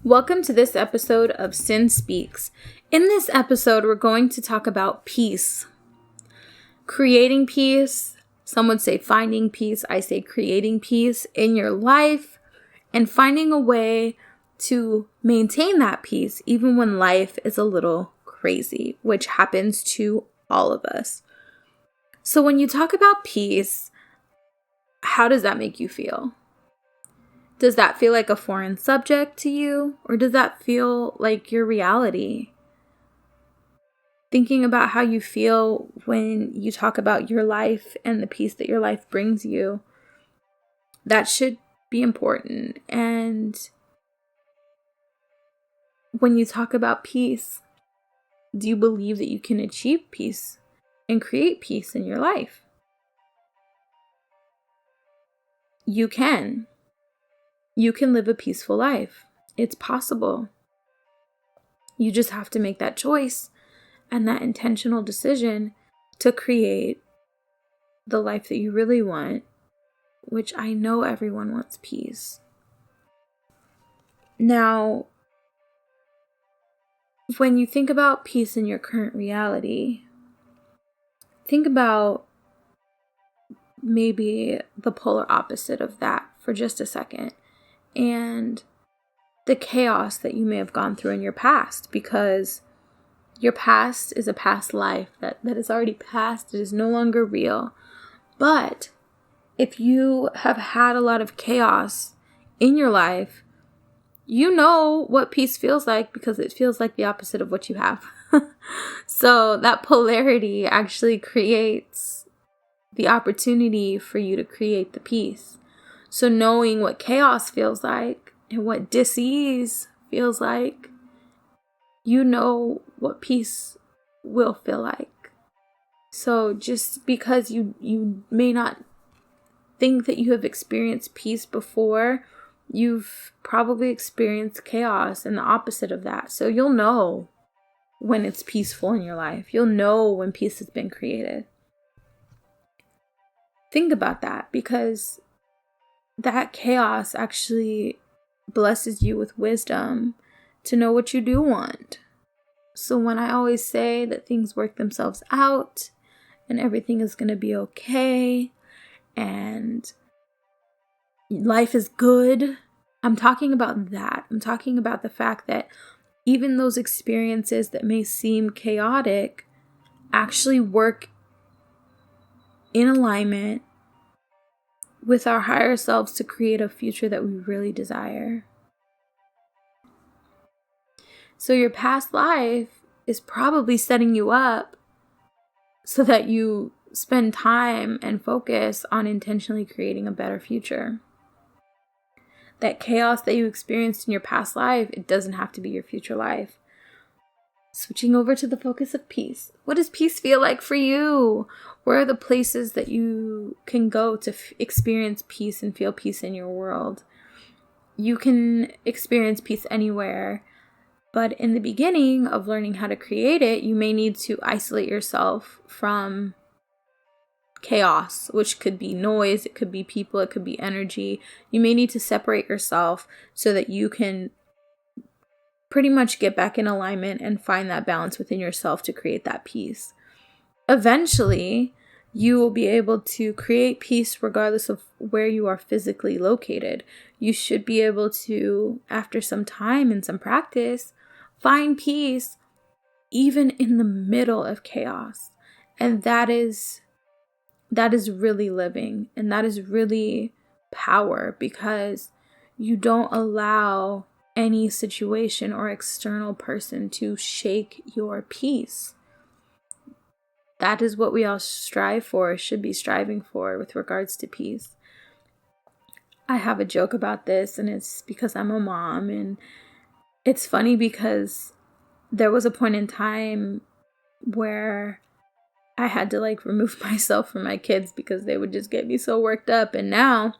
Welcome to this episode of CynSpeaks. In this episode, we're going to talk about peace. Creating peace, some would say finding peace, I say creating peace in your life and finding a way to maintain that peace even when life is a little crazy, which happens to all of us. So when you talk about peace, how does that make you feel? Does that feel like a foreign subject to you, or does that feel like your reality? Thinking about how you feel when you talk about your life and the peace that your life brings you, that should be important. And when you talk about peace, do you believe that you can achieve peace and create peace in your life? You can. You can live a peaceful life. It's possible. You just have to make that choice and that intentional decision to create the life that you really want, which I know everyone wants peace. Now, when you think about peace in your current reality, think about maybe the polar opposite of that for just a second. And the chaos that you may have gone through in your past, because your past is a past life that is already past. It is no longer real. But if you have had a lot of chaos in your life, you know what peace feels like because it feels like the opposite of what you have. So that polarity actually creates the opportunity for you to create the peace. So knowing what chaos feels like and what dis-ease feels like, you know what peace will feel like. So just because you may not think that you have experienced peace before, you've probably experienced chaos and the opposite of that. So you'll know when it's peaceful in your life. You'll know when peace has been created. Think about that, because that chaos actually blesses you with wisdom to know what you do want. So when I always say that things work themselves out and everything is going to be okay and life is good, I'm talking about that. I'm talking about the fact that even those experiences that may seem chaotic actually work in alignment with our higher selves to create a future that we really desire. So your past life is probably setting you up so that you spend time and focus on intentionally creating a better future. That chaos that you experienced in your past life, it doesn't have to be your future life. Switching over to the focus of peace. What does peace feel like for you? Where are the places that you can go to experience peace and feel peace in your world? You can experience peace anywhere, but in the beginning of learning how to create it, you may need to isolate yourself from chaos, which could be noise, it could be people, it could be energy. You may need to separate yourself so that you can pretty much get back in alignment and find that balance within yourself to create that peace. Eventually, you will be able to create peace regardless of where you are physically located. You should be able to, after some time and some practice, find peace even in the middle of chaos. And that is really living, and that is really power, because you don't allow any situation or external person to shake your peace. That is what we all strive for, should be striving for with regards to peace. I have a joke about this, and it's because I'm a mom, and it's funny because there was a point in time where I had to remove myself from my kids because they would just get me so worked up. And now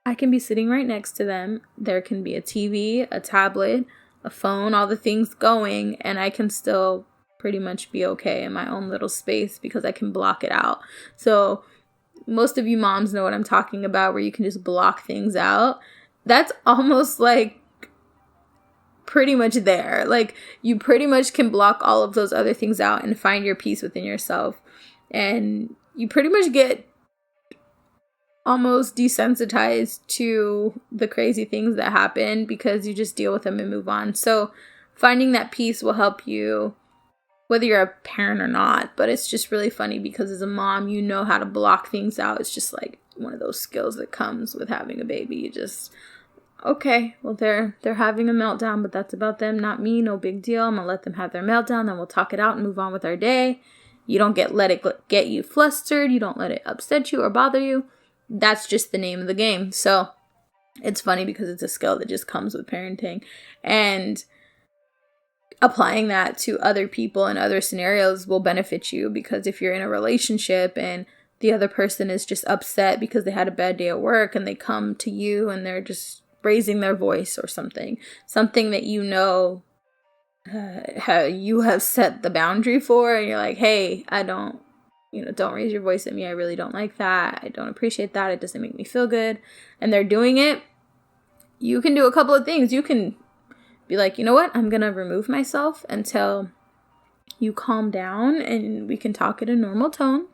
I can be sitting right next to them. There can be a TV, a tablet, a phone, all the things going, and I can still pretty much be okay in my own little space because I can block it out. So most of you moms know what I'm talking about, where you can just block things out. That's almost like pretty much there. Like, you pretty much can block all of those other things out and find your peace within yourself. And you pretty much get almost desensitized to the crazy things that happen because you just deal with them and move on. So finding that peace will help you, whether you're a parent or not. But it's just really funny because as a mom, you know how to block things out. It's just like one of those skills that comes with having a baby. You just, okay, well, they're having a meltdown, but that's about them, not me. No big deal. I'm gonna let them have their meltdown, then we'll talk it out and move on with our day. You don't let it get you flustered. You don't let it upset you or bother you. That's just the name of the game. So it's funny because it's a skill that just comes with parenting, and applying that to other people and other scenarios will benefit you, because if you're in a relationship and the other person is just upset because they had a bad day at work and they come to you and they're just raising their voice or something that you know how you have set the boundary for, and you're like, hey, don't raise your voice at me. I really don't like that. I don't appreciate that. It doesn't make me feel good. And they're doing it. You can do a couple of things. You can be like, you know what? I'm going to remove myself until you calm down and we can talk in a normal tone.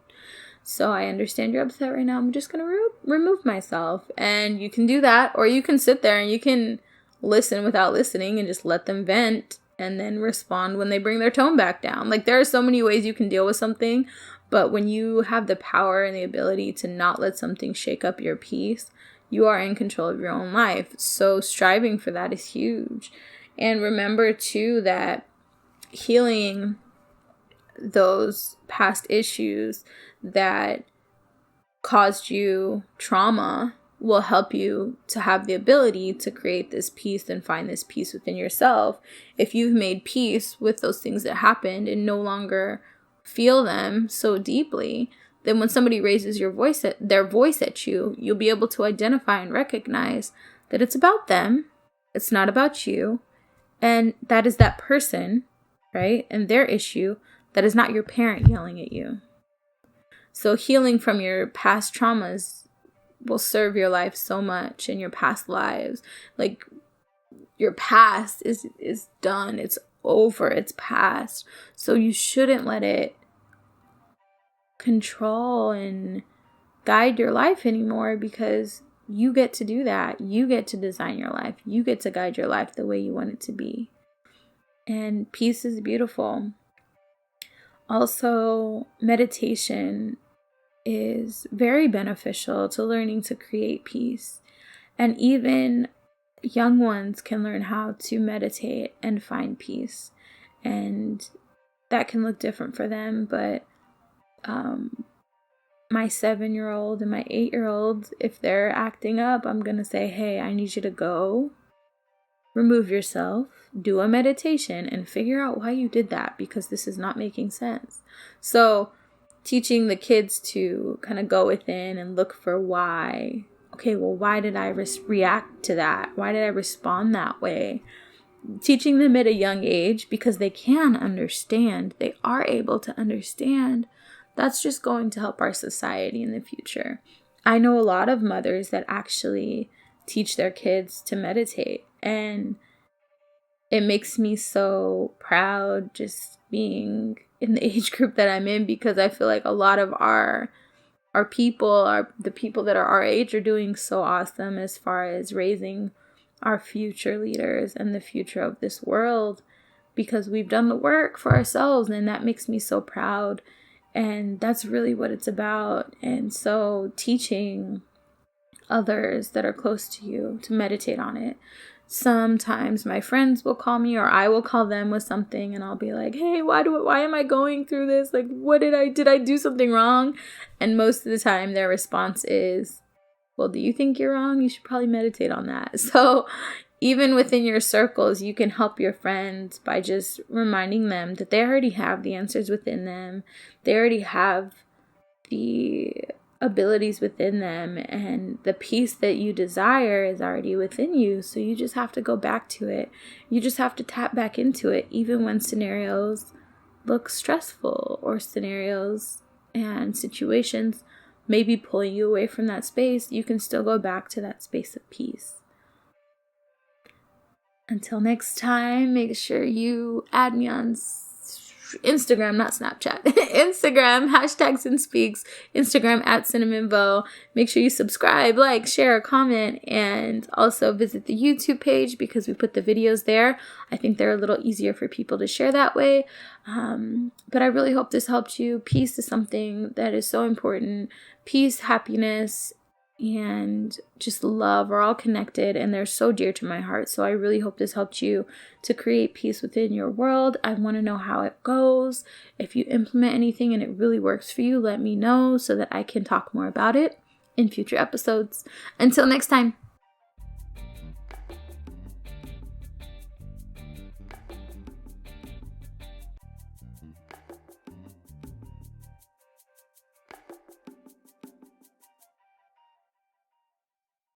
So I understand you're upset right now. I'm just going to remove myself. And you can do that. Or you can sit there and you can listen without listening and just let them vent and then respond when they bring their tone back down. Like, there are so many ways you can deal with something. But when you have the power and the ability to not let something shake up your peace, you are in control of your own life. So striving for that is huge. And remember, too, that healing those past issues that caused you trauma will help you to have the ability to create this peace and find this peace within yourself. If you've made peace with those things that happened and no longer feel them so deeply, then when somebody raises their voice at you, you'll be able to identify and recognize that it's about them. It's not about you. And that is that person, right? And their issue. That is not your parent yelling at you. So healing from your past traumas will serve your life so much, in your past lives. Like, your past is done. It's over. It's past. So you shouldn't let it control and guide your life anymore, because you get to do that. You get to design your life. You get to guide your life the way you want it to be. And peace is beautiful. Also, meditation is very beneficial to learning to create peace. And even young ones can learn how to meditate and find peace. And that can look different for them. But my 7-year-old and my 8-year-old, if they're acting up, I'm going to say, hey, I need you to go remove yourself, do a meditation, and figure out why you did that, because this is not making sense. So teaching the kids to kind of go within and look for why. Okay, well, why did I react to that? Why did I respond that way? Teaching them at a young age, because they can understand. They are able to understand. That's just going to help our society in the future. I know a lot of mothers that actually teach their kids to meditate, and it makes me so proud just being in the age group that I'm in, because I feel like a lot of our people, the people that are our age, are doing so awesome as far as raising our future leaders and the future of this world, because we've done the work for ourselves, and that makes me so proud. And that's really what it's about. And so teaching others that are close to you to meditate on it. Sometimes my friends will call me, or I will call them with something, and I'll be like, hey, why am I going through this? Like, did I do something wrong? And most of the time their response is, well, do you think you're wrong? You should probably meditate on that. So even within your circles, you can help your friends by just reminding them that they already have the answers within them. They already have the abilities within them, and the peace that you desire is already within you. So you just have to go back to it. You just have to tap back into it, even when scenarios look stressful, or scenarios and situations may be pulling you away from that space. You can still go back to that space of peace. Until next time, make sure you add me on Instagram, not Snapchat. Instagram, #CynSpeaks, Instagram @Cynamon Voe. Make sure you subscribe, like, share, comment, and also visit the YouTube page because we put the videos there. I think they're a little easier for people to share that way. But I really hope this helped you. Peace is something that is so important. Peace, happiness, and just love are all connected, and they're so dear to my heart. So I really hope this helped you to create peace within your world. I want to know how it goes. If you implement anything and it really works for you, let me know so that I can talk more about it in future episodes. Until next time.